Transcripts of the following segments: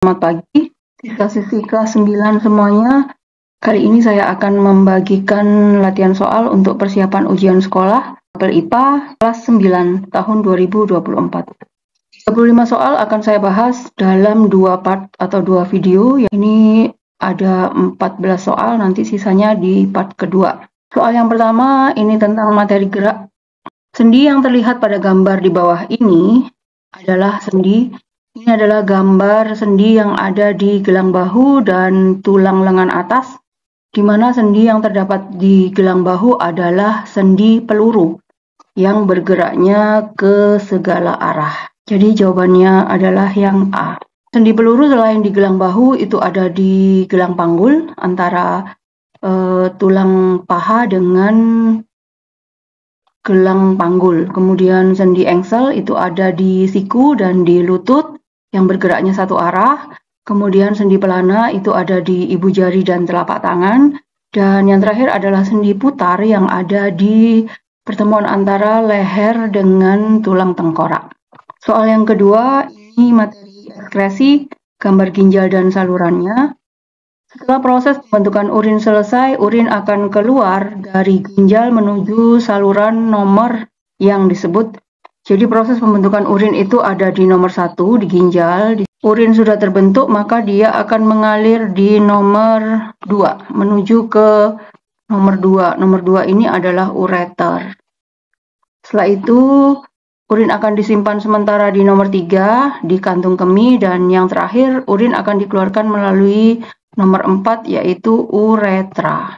Selamat pagi, siswa-siswi kelas 9 semuanya. Kali ini saya akan membagikan latihan soal untuk persiapan ujian sekolah Tabel IPA kelas 9 tahun 2024. 35 soal akan saya bahas dalam 2 part atau 2 video. Ini ada 14 soal, nanti sisanya di part kedua. Soal yang pertama ini tentang materi gerak. Sendi yang terlihat pada gambar di bawah ini adalah sendi. Ini adalah gambar sendi yang ada di gelang bahu dan tulang lengan atas, di mana sendi yang terdapat di gelang bahu adalah sendi peluru yang bergeraknya ke segala arah. Jadi jawabannya adalah yang A. Sendi peluru selain di gelang bahu itu ada di gelang panggul antara tulang paha dengan gelang panggul. Kemudian sendi engsel itu ada di siku dan di lutut yang bergeraknya satu arah. Kemudian sendi pelana itu ada di ibu jari dan telapak tangan. Dan yang terakhir adalah sendi putar yang ada di pertemuan antara leher dengan tulang tengkorak. Soal yang kedua, ini materi ekskresi, gambar ginjal dan salurannya. Setelah proses pembentukan urin selesai, urin akan keluar dari ginjal menuju saluran nomor yang disebut. Jadi proses pembentukan urin itu ada di nomor 1 di ginjal. Urin sudah terbentuk, maka dia akan mengalir di nomor 2 menuju ke nomor 2. Nomor 2 ini adalah ureter. Setelah itu urin akan disimpan sementara di nomor 3 di kantung kemih, dan yang terakhir urin akan dikeluarkan melalui nomor 4 yaitu uretra.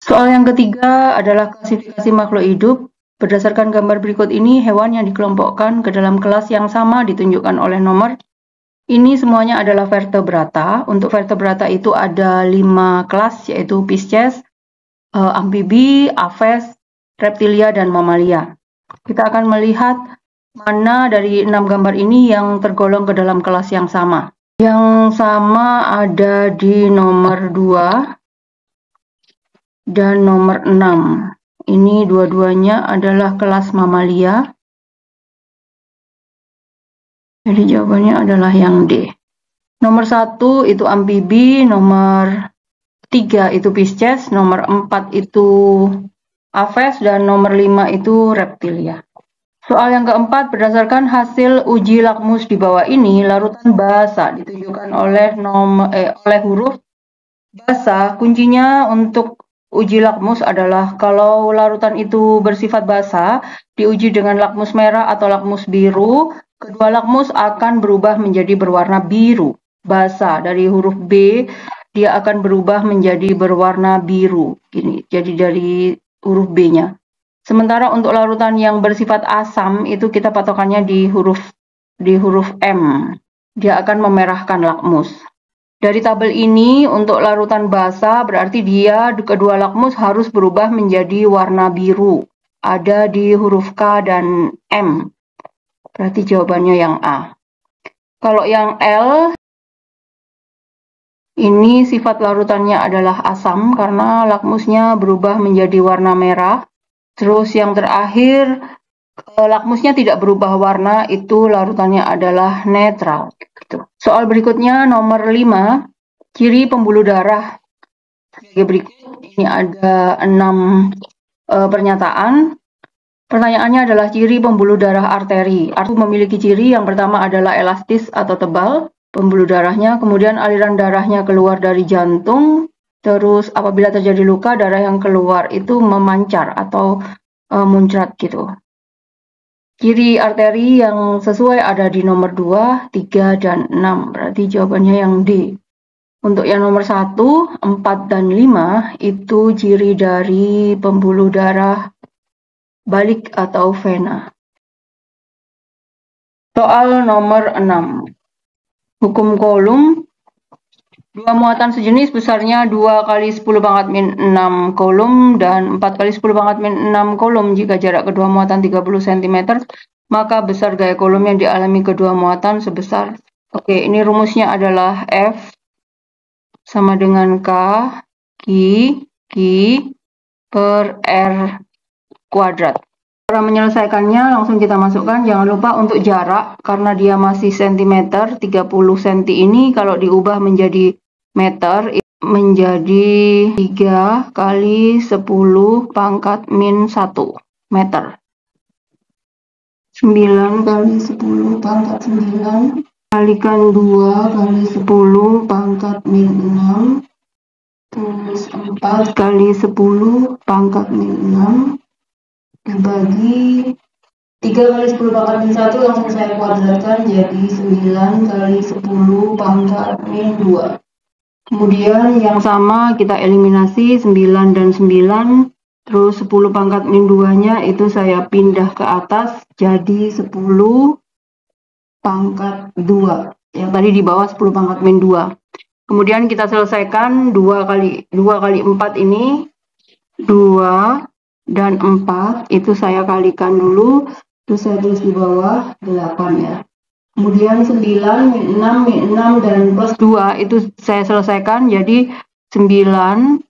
Soal yang ketiga adalah klasifikasi makhluk hidup. Berdasarkan gambar berikut ini, hewan yang dikelompokkan ke dalam kelas yang sama ditunjukkan oleh nomor. Ini semuanya adalah vertebrata. Untuk vertebrata itu ada 5 kelas, yaitu Pisces, amfibi, aves, reptilia, dan mamalia. Kita akan melihat mana dari 6 gambar ini yang tergolong ke dalam kelas yang sama. Yang sama ada di nomor 2 dan nomor 6. Ini dua-duanya adalah kelas mamalia. Jadi jawabannya adalah yang D. Nomor 1 itu amfibi, nomor 3 itu Pisces, nomor 4 itu aves, dan nomor 5 itu reptilia. Soal yang keempat, berdasarkan hasil uji lakmus di bawah ini, larutan basa ditunjukkan oleh huruf basa. Kuncinya untuk uji lakmus adalah kalau larutan itu bersifat basa, diuji dengan lakmus merah atau lakmus biru, kedua lakmus akan berubah menjadi berwarna biru. Basa dari huruf B, dia akan berubah menjadi berwarna biru. Gini, jadi dari huruf B-nya. Sementara untuk larutan yang bersifat asam itu kita patokannya di huruf M. Dia akan memerahkan lakmus. Dari tabel ini untuk larutan basa berarti dia kedua lakmus harus berubah menjadi warna biru. Ada di huruf K dan M. Berarti jawabannya yang A. Kalau yang L, ini sifat larutannya adalah asam karena lakmusnya berubah menjadi warna merah. Terus yang terakhir, lakmusnya tidak berubah warna, itu larutannya adalah netral. Gitu. Soal berikutnya nomor 5, ciri pembuluh darah sebagai berikut. Ini ada 6 pernyataan. Pertanyaannya adalah ciri pembuluh darah arteri. Arteri memiliki ciri yang pertama adalah elastis atau tebal, pembuluh darahnya, kemudian aliran darahnya keluar dari jantung. Terus apabila terjadi luka, darah yang keluar itu memancar atau muncrat gitu. Ciri arteri yang sesuai ada di nomor 2, 3, dan 6. Berarti jawabannya yang D. Untuk yang nomor 1, 4, dan 5 itu ciri dari pembuluh darah balik atau vena. Soal nomor 6. Hukum Coulomb. Dua muatan sejenis besarnya 2 kali 10 pangkat min 6 Coulomb dan 4 kali 10 pangkat min 6 Coulomb. Jika jarak kedua muatan 30 cm, maka besar gaya Coulomb yang dialami kedua muatan sebesar. Oke, ini rumusnya adalah F sama dengan K Q per R kuadrat. Cara menyelesaikannya langsung kita masukkan. Jangan lupa untuk jarak, karena dia masih cm, 30 cm ini kalau diubah menjadi meter menjadi 3 kali 10 pangkat min 1 meter. 9 kali 10 pangkat 9 kalikan 2 kali 10 pangkat min 6 terus 4 kali 10 pangkat min 6 dibagi 3 kali 10 pangkat min 1 langsung saya kuadratkan jadi 9 kali 10 pangkat min 2. Kemudian yang sama kita eliminasi 9 dan 9, terus 10 pangkat min 2-nya itu saya pindah ke atas jadi 10 pangkat 2. Yang tadi di bawah 10 pangkat min 2. Kemudian kita selesaikan 2 kali 4 ini, 2 dan 4 itu saya kalikan dulu, terus saya tulis di bawah 8 ya. Kemudian 9, min 6 dan plus 2 itu saya selesaikan jadi 9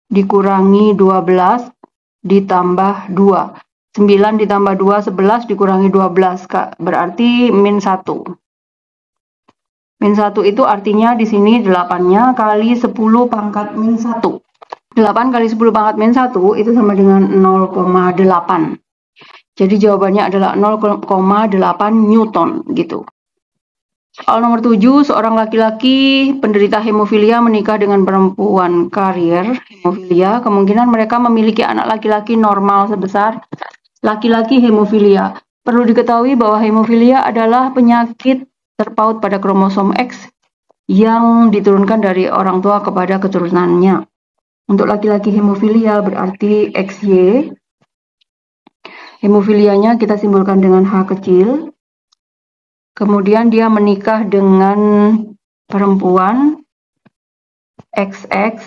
dikurangi 12 ditambah 2. 9 ditambah 2, 11 dikurangi 12, Kak. Berarti min 1. Min 1 itu artinya di sini 8-nya kali 10 pangkat min 1. 8 kali 10 pangkat min 1 itu sama dengan 0,8. Jadi jawabannya adalah 0,8 Newton gitu. Soal nomor 7, seorang laki-laki penderita hemofilia menikah dengan perempuan karier hemofilia. Kemungkinan mereka memiliki anak laki-laki normal sebesar laki-laki hemofilia. Perlu diketahui bahwa hemofilia adalah penyakit terpaut pada kromosom X yang diturunkan dari orang tua kepada keturunannya. Untuk laki-laki hemofilia berarti XY. Hemofilianya kita simbolkan dengan H kecil. Kemudian dia menikah dengan perempuan XX.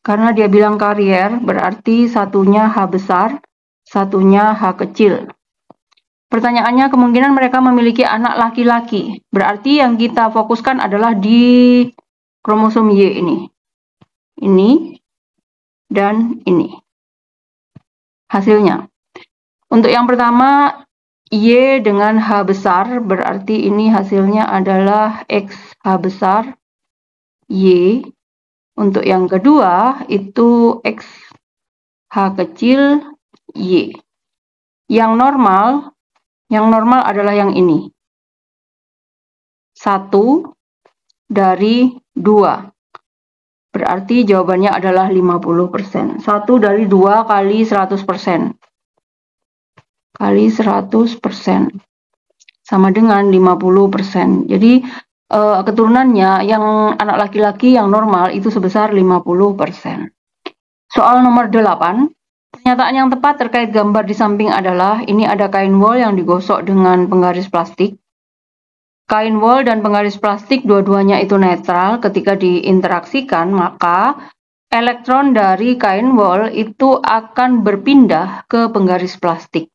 Karena dia bilang karier, berarti satunya H besar, satunya H kecil. Pertanyaannya, kemungkinan mereka memiliki anak laki-laki. Berarti yang kita fokuskan adalah di kromosom Y ini. Ini dan ini. Hasilnya. Untuk yang pertama, Y dengan H besar, berarti ini hasilnya adalah XH besar, Y. Untuk yang kedua, itu XH kecil, Y. Yang normal adalah yang ini. 1 dari 2. Berarti jawabannya adalah 50%. 1 dari 2 kali 100%. Kali 100% sama dengan 50%. Jadi keturunannya yang anak laki-laki yang normal itu sebesar 50%. Soal nomor 8. Pernyataan yang tepat terkait gambar di samping adalah ini ada kain wol yang digosok dengan penggaris plastik. Kain wol dan penggaris plastik dua-duanya itu netral. Ketika diinteraksikan maka elektron dari kain wol itu akan berpindah ke penggaris plastik.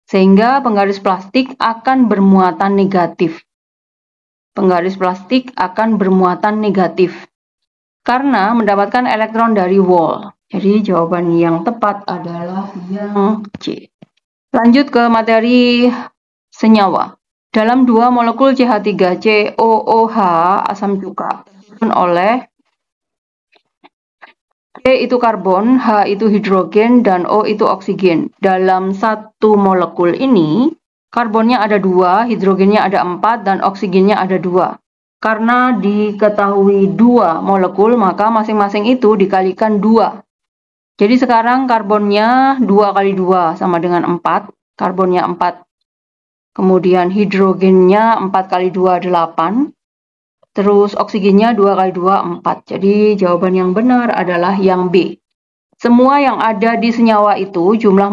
Sehingga penggaris plastik akan bermuatan negatif. Penggaris plastik akan bermuatan negatif karena mendapatkan elektron dari wol. Jadi jawaban yang tepat adalah yang C. Lanjut ke materi senyawa. Dalam 2 molekul CH3COOH asam cuka tersusun oleh C itu karbon, H itu hidrogen, dan O itu oksigen. Dalam satu molekul ini, karbonnya ada 2, hidrogennya ada 4, dan oksigennya ada 2. Karena diketahui 2 molekul, maka masing-masing itu dikalikan 2. Jadi sekarang karbonnya 2 kali 2 sama dengan 4, karbonnya 4. Kemudian hidrogennya 4 kali 2, 8. Terus oksigennya 2 kali 2, 4. Jadi jawaban yang benar adalah yang B. Semua yang ada di senyawa itu, jumlah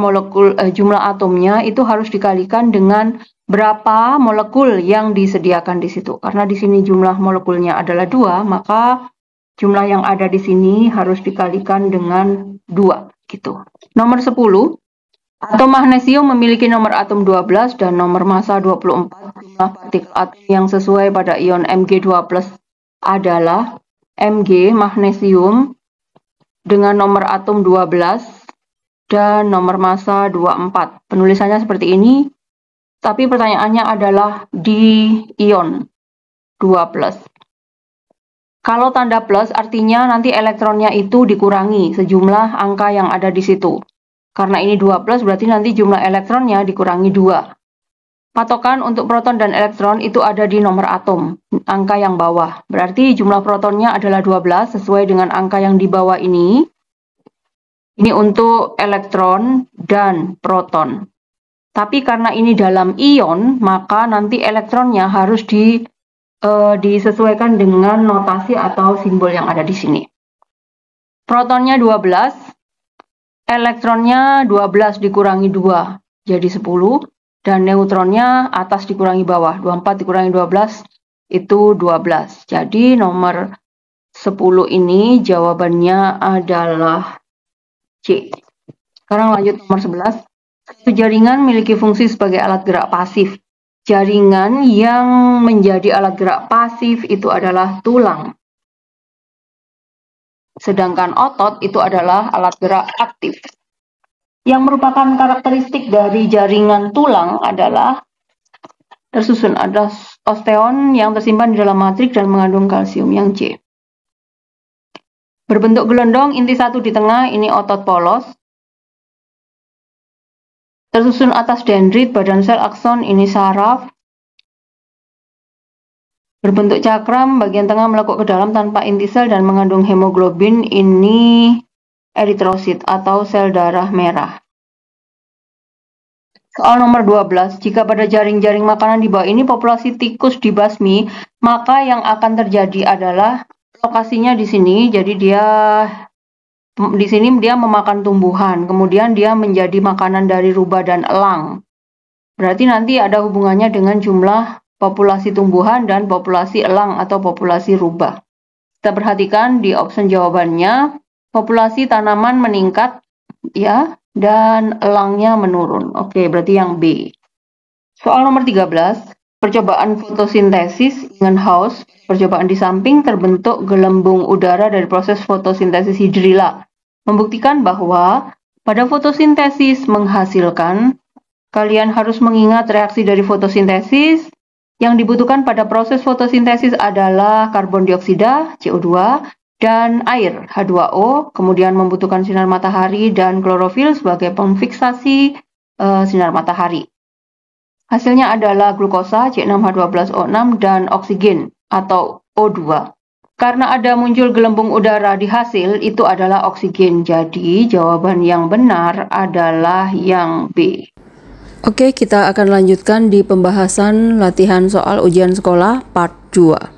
atomnya itu harus dikalikan dengan berapa molekul yang disediakan di situ. Karena di sini jumlah molekulnya adalah 2, maka jumlah yang ada di sini harus dikalikan dengan 2. Gitu. Nomor 10. Atom magnesium memiliki nomor atom 12 dan nomor massa 24. Jumlah partikel atom yang sesuai pada ion Mg2+ adalah Mg magnesium dengan nomor atom 12 dan nomor massa 24. Penulisannya seperti ini, tapi pertanyaannya adalah di ion 2+. Kalau tanda plus artinya nanti elektronnya itu dikurangi sejumlah angka yang ada di situ. Karena ini 2+, berarti nanti jumlah elektronnya dikurangi 2. Patokan untuk proton dan elektron itu ada di nomor atom, angka yang bawah. Berarti jumlah protonnya adalah 12 sesuai dengan angka yang di bawah ini. Ini untuk elektron dan proton. Tapi karena ini dalam ion, maka nanti elektronnya harus disesuaikan dengan notasi atau simbol yang ada di sini. Protonnya 12, elektronnya 12 dikurangi 2, jadi 10. Dan neutronnya atas dikurangi bawah, 24 dikurangi 12 itu 12. Jadi nomor 10 ini jawabannya adalah C. Sekarang lanjut nomor 11. Satu jaringan memiliki fungsi sebagai alat gerak pasif. Jaringan yang menjadi alat gerak pasif itu adalah tulang. Sedangkan otot itu adalah alat gerak aktif. Yang merupakan karakteristik dari jaringan tulang adalah tersusun ada osteon yang tersimpan di dalam matriks dan mengandung kalsium yang C. Berbentuk gelondong, inti satu di tengah, ini otot polos. Tersusun atas dendrit, badan sel akson, ini saraf. Berbentuk cakram, bagian tengah melekuk ke dalam tanpa inti sel dan mengandung hemoglobin, ini eritrosit atau sel darah merah. Soal nomor 12, jika pada jaring-jaring makanan di bawah ini populasi tikus dibasmi, maka yang akan terjadi adalah lokasinya di sini. Jadi di sini dia memakan tumbuhan, kemudian dia menjadi makanan dari rubah dan elang. Berarti nanti ada hubungannya dengan jumlah populasi tumbuhan dan populasi elang atau populasi rubah. Kita perhatikan di option jawabannya, populasi tanaman meningkat, ya, dan elangnya menurun. Oke, berarti yang B. Soal nomor 13, percobaan fotosintesis dengan Haus. Percobaan di samping terbentuk gelembung udara dari proses fotosintesis hidrilla. Membuktikan bahwa pada fotosintesis menghasilkan, kalian harus mengingat reaksi dari fotosintesis. Yang dibutuhkan pada proses fotosintesis adalah karbon dioksida, CO2, dan air, H2O, kemudian membutuhkan sinar matahari dan klorofil sebagai pemfiksasi sinar matahari. Hasilnya adalah glukosa, C6H12O6, dan oksigen atau O2. Karena ada muncul gelembung udara di hasil, itu adalah oksigen. Jadi, jawaban yang benar adalah yang B. Oke, kita akan lanjutkan di pembahasan latihan soal ujian sekolah part 2.